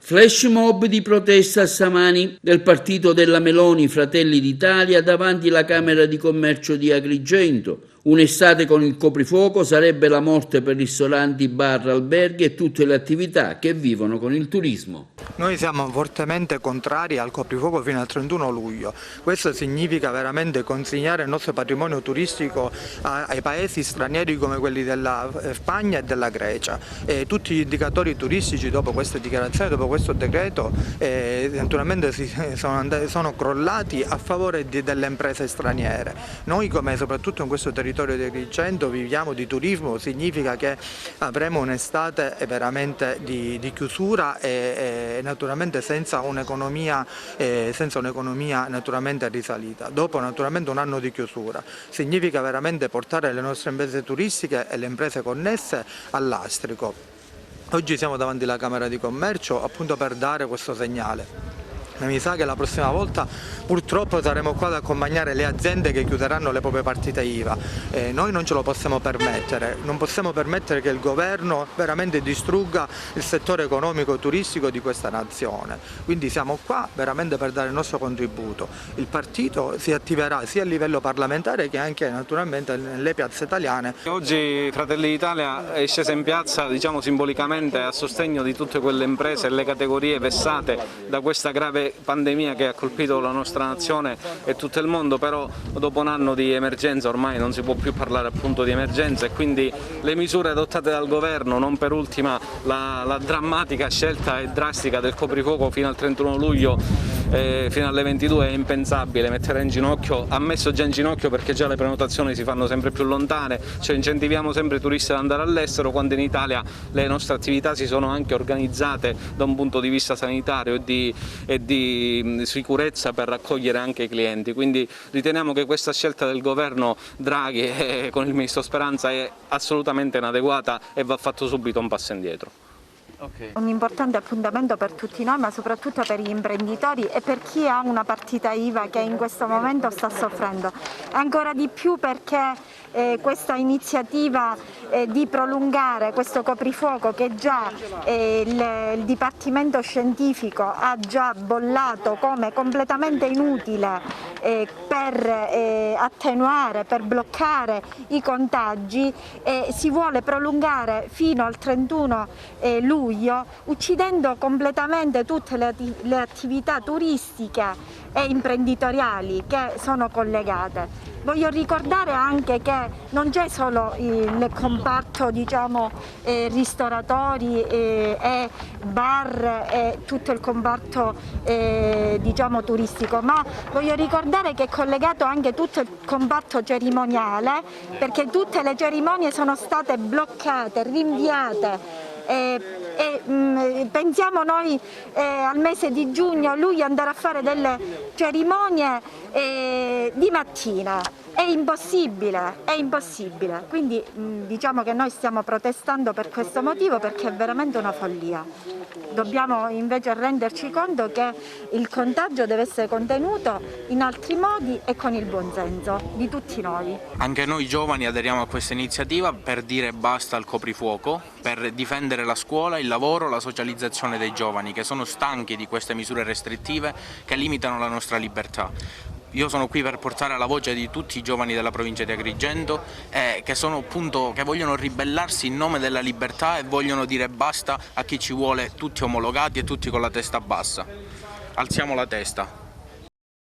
Flash mob di protesta stamani del partito della Meloni Fratelli d'Italia davanti alla Camera di Commercio di Agrigento. Un'estate con il coprifuoco sarebbe la morte per ristoranti, bar, alberghi e tutte le attività che vivono con il turismo. Noi siamo fortemente contrari al coprifuoco fino al 31 luglio. Questo significa veramente consegnare il nostro patrimonio turistico ai paesi stranieri come quelli della Spagna e della Grecia. Tutti gli indicatori turistici dopo queste dichiarazioni, dopo questo decreto, naturalmente sono crollati a favore delle imprese straniere. Noi, come soprattutto in questo territorio di Agrigento, viviamo di turismo, significa che avremo un'estate veramente di chiusura e naturalmente senza un'economia naturalmente risalita. Dopo naturalmente un anno di chiusura significa veramente portare le nostre imprese turistiche e le imprese connesse al lastrico. Oggi siamo davanti alla Camera di Commercio appunto per dare questo segnale. Mi sa che la prossima volta purtroppo saremo qua ad accompagnare le aziende che chiuderanno le proprie partite IVA. Noi non ce lo possiamo permettere, non possiamo permettere che il governo veramente distrugga il settore economico e turistico di questa nazione. Quindi siamo qua veramente per dare il nostro contributo. Il partito si attiverà sia a livello parlamentare che anche naturalmente nelle piazze italiane. Oggi Fratelli d'Italia è scesa in piazza, diciamo simbolicamente, a sostegno di tutte quelle imprese e le categorie vessate da questa grave pandemia che ha colpito la nostra nazione e tutto il mondo, però dopo un anno di emergenza ormai non si può più parlare appunto di emergenza e quindi le misure adottate dal governo, non per ultima la drammatica scelta e drastica del coprifuoco fino al 31 luglio fino alle 22 è impensabile, mettere in ginocchio, ha messo già in ginocchio perché già le prenotazioni si fanno sempre più lontane, cioè incentiviamo sempre i turisti ad andare all'estero quando in Italia le nostre attività si sono anche organizzate da un punto di vista sanitario e di sicurezza per raccogliere anche i clienti, quindi riteniamo che questa scelta del governo Draghi con il ministro Speranza è assolutamente inadeguata e va fatto subito un passo indietro. Un importante appuntamento per tutti noi, ma soprattutto per gli imprenditori e per chi ha una partita IVA che in questo momento sta soffrendo. Ancora di più perché questa iniziativa di prolungare questo coprifuoco che già il Dipartimento Scientifico ha già bollato come completamente inutile per attenuare, per bloccare i contagi, si vuole prolungare fino al 31 luglio, uccidendo completamente tutte le attività turistiche e imprenditoriali che sono collegate. Voglio ricordare anche che non c'è solo il comparto ristoratori e bar e tutto il comparto turistico, ma voglio ricordare che è collegato anche tutto il comparto cerimoniale, perché tutte le cerimonie sono state bloccate, rinviate. Pensiamo noi al mese di giugno, luglio, andare a fare delle cerimonie di mattina, è impossibile, quindi diciamo che noi stiamo protestando per questo motivo, perché è veramente una follia. Dobbiamo invece renderci conto che il contagio deve essere contenuto in altri modi e con il buonsenso di tutti noi. Anche noi giovani aderiamo a questa iniziativa per dire basta al coprifuoco, per difendere la scuola, il lavoro, la socializzazione dei giovani che sono stanchi di queste misure restrittive che limitano la nostra libertà. Io sono qui per portare la voce di tutti i giovani della provincia di Agrigento che vogliono ribellarsi in nome della libertà e vogliono dire basta a chi ci vuole tutti omologati e tutti con la testa bassa. Alziamo la testa.